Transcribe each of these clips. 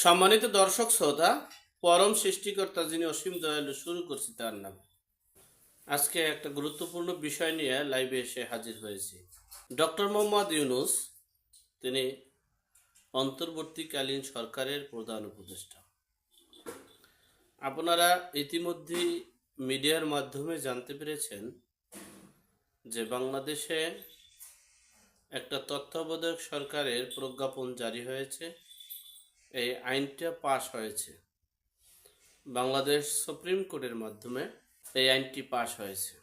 সম্মানিত দর্শক শ্রোতা, পরম সৃষ্টিকর্তা যিনি অসীম দয়ালু, শুরু করছি তার নাম। আজকে একটা গুরুত্বপূর্ণ বিষয় নিয়ে লাইভে এসে হাজির হয়েছি। ডক্টর মোহাম্মদ ইউনূস, তিনি অন্তর্বর্তীকালীন সরকারের প্রধান উপদেষ্টা। আপনারা ইতিমধ্যেই মিডিয়ার মাধ্যমে জানতে পেরেছেন যে বাংলাদেশে একটা তত্ত্বাবধায়ক সরকারের প্রজ্ঞাপন জারি হয়েছে। এই আইনটা পাশ হয়েছে বাংলাদেশ সুপ্রিম কোর্টের মাধ্যমে। এই আইনটি পাশ হয়েছে।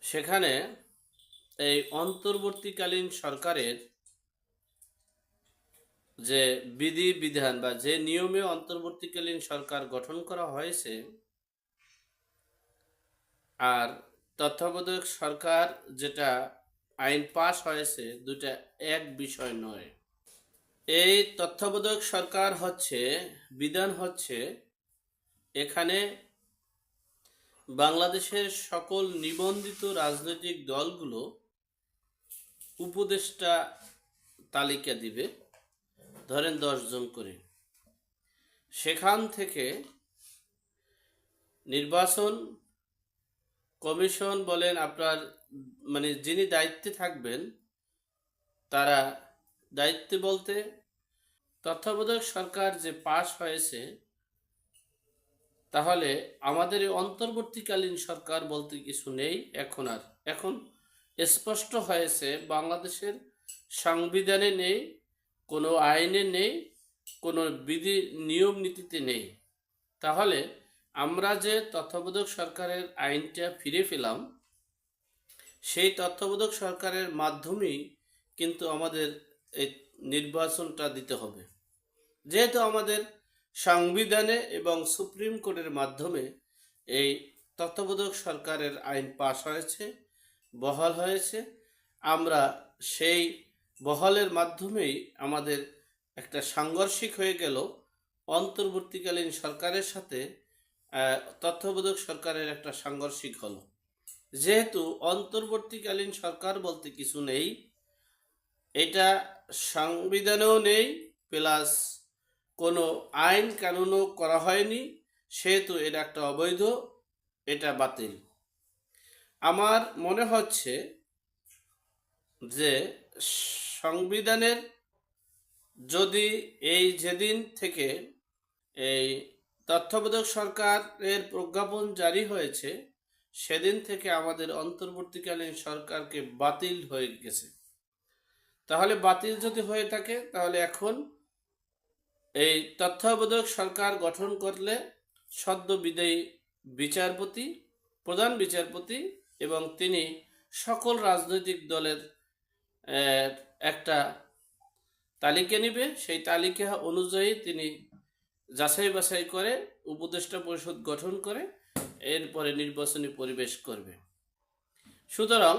সেখানে এই অন্তর্বর্তীকালীন সরকারের যে বিধি বিধান বা যে নিয়মে অন্তর্বর্তীকালীন সরকার গঠন করা হয়েছে আর তত্ত্বাবধায়ক সরকার যেটা আইন পাশ হয়েছে, দুটা এক বিষয় নয়। এই তত্ত্বাবধায়ক সরকার হচ্ছে, বিধান হচ্ছে, এখানে বাংলাদেশের সকল নিবন্ধিত রাজনৈতিক দলগুলো উপদেষ্টা তালিকা দিবে, ধরেন 10 জন করে। সেখান থেকে নির্বাচন কমিশন বলেন, আপনার মানে যিনি দায়িত্বে থাকবেন, তারা দায়িত্বে বলতে তত্ত্বাবধায়ক সরকার যে পাশ হয়েছে, তাহলে আমাদের এই অন্তর্বর্তীকালীন সরকার বলতে কিছু নেই। এখন স্পষ্ট হয়েছে, বাংলাদেশের সংবিধানে নেই, কোনো আইনে নেই, কোনো বিধি নিয়ম নীতিতে নেই। তাহলে আমরা যে তত্ত্বাবধায়ক সরকারের আইনটা ফিরে পেলাম, সেই তত্ত্বাবধায়ক সরকারের মাধ্যমেই কিন্তু আমাদের এই নির্বাচনটা দিতে হবে। যেহেতু আমাদের সংবিধানে এবং সুপ্রিম কোর্টের মাধ্যমে এই তত্ত্বাবধায়ক সরকারের আইন পাশ হয়েছে, বহাল হয়েছে, আমরা সেই বহালের মাধ্যমেই আমাদের একটা সাংঘর্ষিক হয়ে গেল অন্তর্বর্তীকালীন সরকারের সাথে। তত্ত্বাবধায়ক সরকারের একটা সাংঘর্ষিক হলো। যেহেতু অন্তর্বর্তীকালীন সরকার বলতে কিছু নেই, এটা সংবিধানেও নেই, প্লাস কোনো আইন কানুনও করা হয়নি, সেহেতু এটা একটা অবৈধ, এটা বাতিল। আমার মনে হচ্ছে যে সংবিধানের যদি এই যেদিন থেকে এই তত্ত্বাবধায়ক সরকারের প্রজ্ঞাপন জারি হয়েছে, সেদিন থেকে আমাদের অন্তর্বর্তীকালীন সরকারকে বাতিল হয়ে গেছে। তাহলে বাতিল যদি হয়ে থাকে, তাহলে এখন এই তত্ত্বাবধায়ক সরকার গঠন করলে সদ্য বিদায়ী বিচারপতি, প্রধান বিচারপতি, এবং তিনি সকল রাজনৈতিক দলের একটা তালিকা নেবে। সেই তালিকা অনুযায়ী তিনি যাচাই বাছাই করে উপদেষ্টা পরিষদ গঠন করে এরপরে নির্বাচনী পরিবেশ করবে। সুতরাং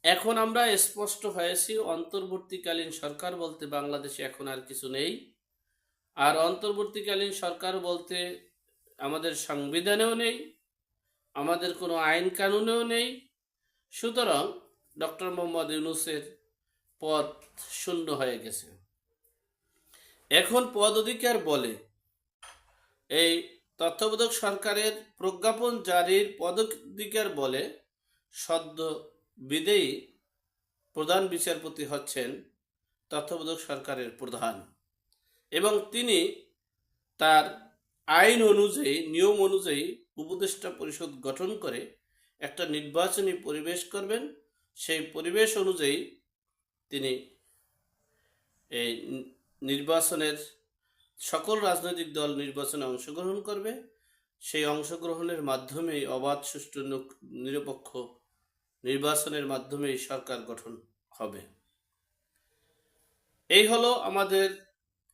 এখন আমরা স্পষ্ট হয়েছি, অন্তর্বর্তীকালীন সরকার বলতে বাংলাদেশে এখন আর কিছু নেই। আর অন্তর্বর্তীকালীন সরকার বলতে আমাদের সংবিধানেও নেই, আমাদের কোনো আইন কানুনেও নেই। সুতরাং ডক্টর মোহাম্মদ ইউনূসের পদ শূন্য হয়ে গেছে। এখন পদ অধিকার বলে এই তত্ত্বাবধায়ক সরকারের প্রজ্ঞাপন জারির পদাধিকার বলে সদ্য বিদেয়ী প্রধান বিচারপতি হচ্ছেন তত্ত্বাবধায়ক সরকারের প্রধান, এবং তিনি তার আইন অনুযায়ী, নিয়ম অনুযায়ী উপদেষ্টা পরিষদ গঠন করে একটা নির্বাচনী পরিবেশ করবেন। সেই পরিবেশ অনুযায়ী তিনি এই নির্বাচনের সকল রাজনৈতিক দল নির্বাচনে অংশগ্রহণ করবে। সেই অংশগ্রহণের মাধ্যমেই অবাধ, সুষ্ঠু, নিরপেক্ষ নির্বাচনের মাধ্যমেই সরকার গঠন হবে। এই হলো আমাদের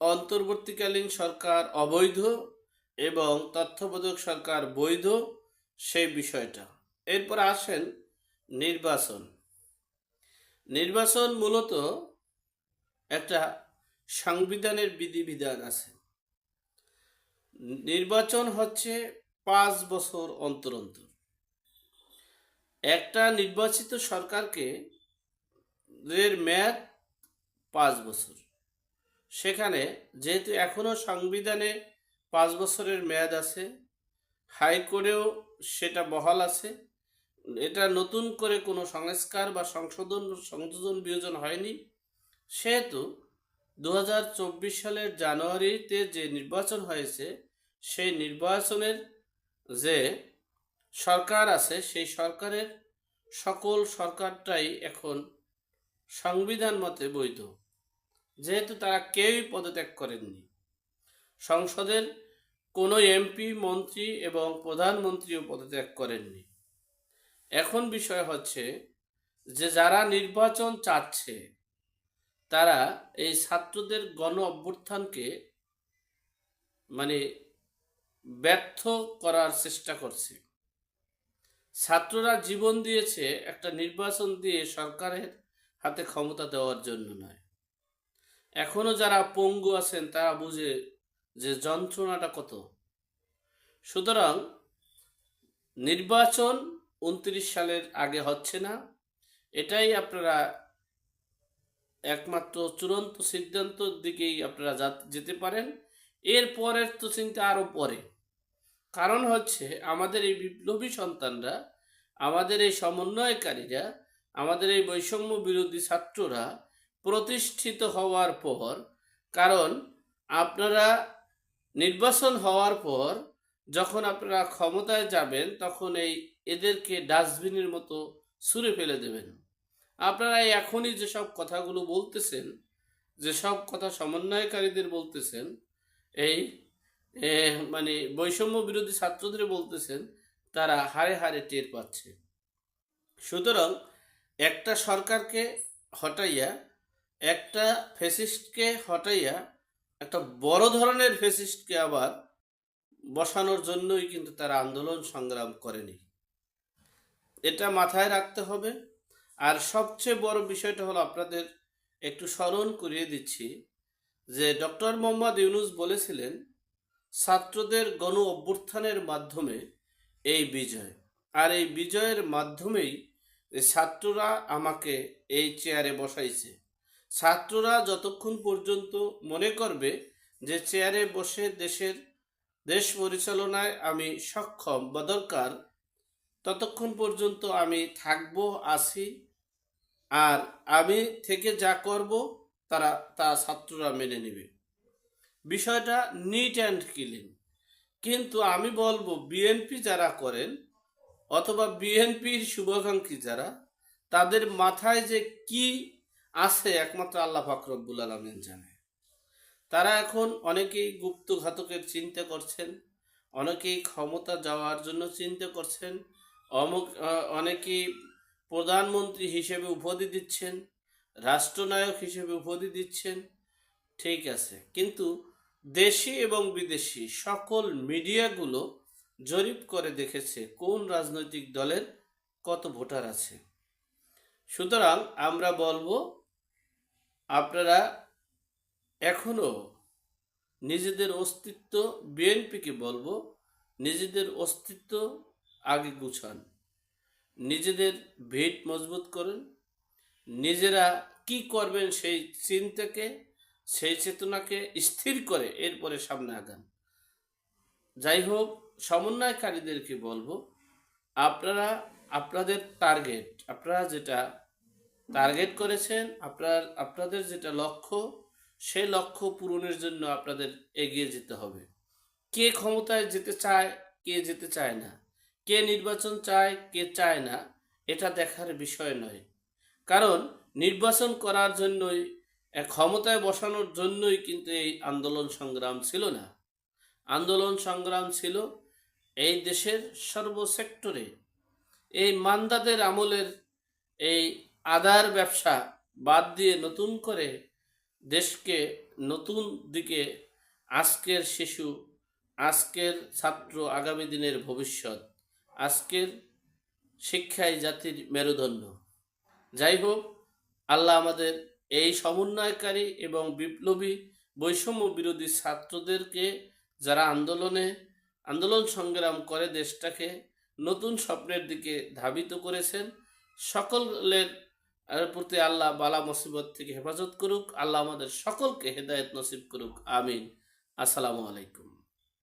অন্তর্বর্তীকালীন সরকার অবৈধ এবং তত্ত্বাবধায়ক সরকার বৈধ, সেই বিষয়টা। এরপর আসেন নির্বাচন। নির্বাচন মূলত একটা সংবিধানের বিধিবিধান আছে। নির্বাচন হচ্ছে 5 বছর অন্তর অন্তর। একটা নির্বাচিত সরকারকে এর মেয়াদ 5 বছর। সেখানে যেহেতু এখনও সংবিধানে 5 বছরের মেয়াদ আছে, হাইকোর্টেও সেটা বহাল আছে, এটা নতুন করে কোনো সংস্কার বা সংযোজন বিয়োজন হয়নি, সেহেতু 2024 সালের জানুয়ারিতে যে নির্বাচন হয়েছে সেই নির্বাচনের যে সরকার আছে সেই সরকারের সকল সরকারটাই এখন সংবিধান মতে বৈধ, যেহেতু তারা কেউই পদত্যাগ করেননি। সংসদের কোনো এমপি, মন্ত্রী এবং প্রধানমন্ত্রীও পদত্যাগ করেননি। এখন বিষয় হচ্ছে যে যারা নির্বাচন চাচ্ছে তারা এই ছাত্রদের গণ অভ্যুত্থানকে মানে ব্যর্থ করার চেষ্টা করছে। ছাত্ররা জীবন দিয়েছে একটা নির্বাচন দিয়ে সরকারের হাতে ক্ষমতা দেওয়ার জন্য নয়। এখনো যারা পঙ্গু আছেন তারা বুঝে যে যন্ত্রণাটা কত। সুতরাং নির্বাচন 29 সালের আগে হচ্ছে না, এটাই আপনারা একমাত্র চূড়ান্ত সিদ্ধান্তর দিকেই আপনারা যেতে পারেন। এর পরের তো চিন্তা আরও পরে। কারণ হচ্ছে আমাদের এই বিপ্লবী সন্তানরা, আমাদের এই সমন্বয়কারীরা, আমাদের এই বৈষম্য বিরোধী ছাত্ররা প্রতিষ্ঠিত হওয়ার পর, কারণ আপনারা নির্বাচন হওয়ার পর যখন আপনারা ক্ষমতায় যাবেন তখন এদেরকে ডাস্টবিনের মতো ছুঁড়ে ফেলে দেবেন। আপনারা এখনই যেসব কথাগুলো বলতেছেন, যেসব কথা সমন্বয়কারীদের বলতেছেন, এই মানে বৈষম্য বিরোধী ছাত্রদের বলতেছেন, তারা হাড়ে হাড়ে টের পাচ্ছে। সুতরাং একটা সরকারকে হটাইয়া, একটা ফ্যাসিস্টকে হটাইয়া একটা বড় ধরনের ফ্যাসিস্টকে আবার বসানোর জন্যই কিন্তু তারা আন্দোলন সংগ্রাম করেনি, এটা মাথায় রাখতে হবে। আর সবচেয়ে বড় বিষয়টা হলো, আপনাদের একটু স্মরণ করিয়ে দিচ্ছি যে ডক্টর মোহাম্মদ ইউনূস বলেছিলেন ছাত্রদের গণ অভ্যুত্থানের মাধ্যমে এই বিজয়, আর এই বিজয়ের মাধ্যমেই ছাত্ররা আমাকে এই চেয়ারে বসাইছে। ছাত্ররা যতক্ষণ পর্যন্ত মনে করবে যে চেয়ারে বসে দেশ পরিচালনায় আমি সক্ষম বা দরকার, ততক্ষণ পর্যন্ত আমি থাকবো, আছি, আর আমি থেকে যা করব তা ছাত্ররা মেনে নেবে। বিষয়টা নিট অ্যান্ড ক্লিন। কিন্তু আমি বলবো বিএনপি যারা করেন অথবা বিএনপির শুভাকাঙ্ক্ষী যারা, তাদের মাথায় যে কি আছে একমাত্র আল্লাহ পাক রব্বুল আলামিন জানে। তারা এখন অনেকেই গুপ্ত ঘাতকের চিন্তা করছেন, অনেকেই ক্ষমতা যাওয়ার জন্য চিন্তা করছেন, অনেকেই প্রধানমন্ত্রী হিসেবে উপাধি দিচ্ছেন, রাষ্ট্রনায়ক হিসেবে উপাধি দিচ্ছেন, ঠিক আছে। কিন্তু দেশি এবং বিদেশি সকল মিডিয়াগুলো জরিপ করে দেখেছে কোন রাজনৈতিক দলের কত ভোটার আছে। সুতরাং আমরা বলবো আপনারা এখনো নিজেদের অস্তিত্ব, বিএনপিকে বলবো নিজেদের অস্তিত্ব আগে গুছান, নিজেদের ভিত মজবুত করুন, নিজেরা কি করবেন সেই চিন্তাকে, সেই চেতনাকে স্থির করে এরপরে সামনে আগান। যাই হোক, সমন্বয়কারীদেরকে বলবো আপনারা আপনাদের আপনারা যেটা টার্গেট করেছেন, আপনাদের যেটা লক্ষ্য, সেই লক্ষ্য পূরণের জন্য আপনাদের এগিয়ে যেতে হবে। কে ক্ষমতায় যেতে চায়, কে যেতে চায় না, কে নির্বাচন চায়, কে চায় না, এটা দেখার বিষয় নয়। কারণ নির্বাচন করার জন্যই, ক্ষমতায় বসানোর জন্যই কিন্তু এই আন্দোলন সংগ্রাম ছিল না। আন্দোলন সংগ্রাম ছিল এই দেশের সর্বসেক্টরে। এই মান্দাদের আমলের এই আদার ব্যবসা বাদ দিয়ে নতুন করে দেশকে নতুন দিকে, আজকের শিশু, আজকের ছাত্র, আগামী দিনের ভবিষ্যৎ, আজকের শিক্ষাই জাতির মেরুদণ্ড। যাই হোক, আল্লাহ আমাদের এই সমন্বয়কারী এবং বিপ্লবী বৈষম্য বিরোধী ছাত্রদেরকে, যারা আন্দোলন সংগ্রাম করে দেশটাকে নতুন স্বপ্নের দিকে ধাবিত করেছেন, সকলের এর প্রতি আল্লাহ বালা মুসিবত থেকে হেফাজত করুক। আল্লাহ আমাদের সকলকে হেদায়েত নসিব করুক। আমিন। আসসালামু আলাইকুম।